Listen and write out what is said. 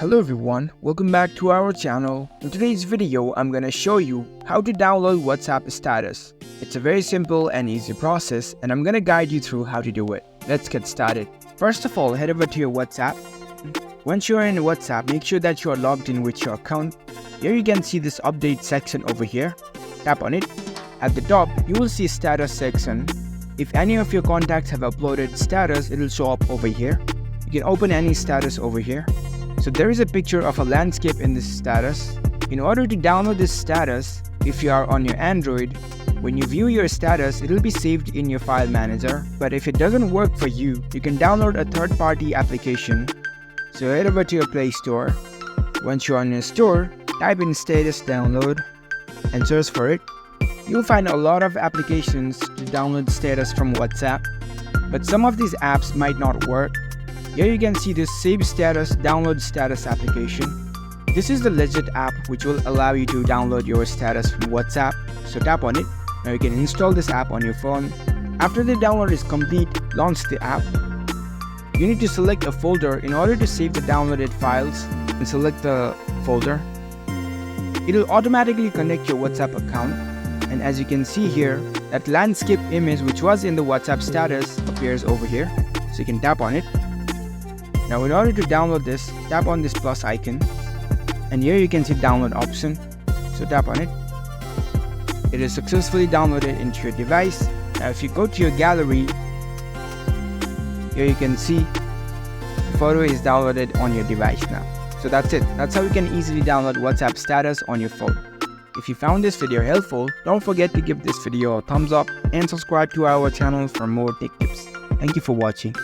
Hello everyone, welcome back to our channel. In today's video, I'm gonna show you how to download WhatsApp status. It's a very simple and easy process and I'm gonna guide you through how to do it. Let's get started. First of all, head over to your WhatsApp. Once you're in WhatsApp, make sure that you're logged in with your account. Here you can see this update section over here. Tap on it. At the top, you will see status section. If any of your contacts have uploaded status, it will show up over here. You can open any status over here. So there is a picture of a landscape in this status. In order to download this status, if you are on your Android, when you view your status, it will be saved in your file manager. But if it doesn't work for you, you can download a third-party application. So head over to your Play Store. Once you're on your store, type in status download and search for it. You'll find a lot of applications to download status from WhatsApp, but some of these apps might not work. Here you can see this Save Status Download Status application. This is the legit app which will allow you to download your status from WhatsApp. So tap on it. Now you can install this app on your phone. After the download is complete, launch the app. You need to select a folder in order to save the downloaded files and select the folder. It will automatically connect your WhatsApp account. And as you can see here, that landscape image which was in the WhatsApp status appears over here. So you can tap on it. Now in order to download this, tap on this plus icon and here you can see download option. So tap on it. It is successfully downloaded into your device. Now if you go to your gallery, here you can see the photo is downloaded on your device now. So that's it. That's how you can easily download WhatsApp status on your phone. If you found this video helpful, don't forget to give this video a thumbs up and subscribe to our channel for more tech tips. Thank you for watching.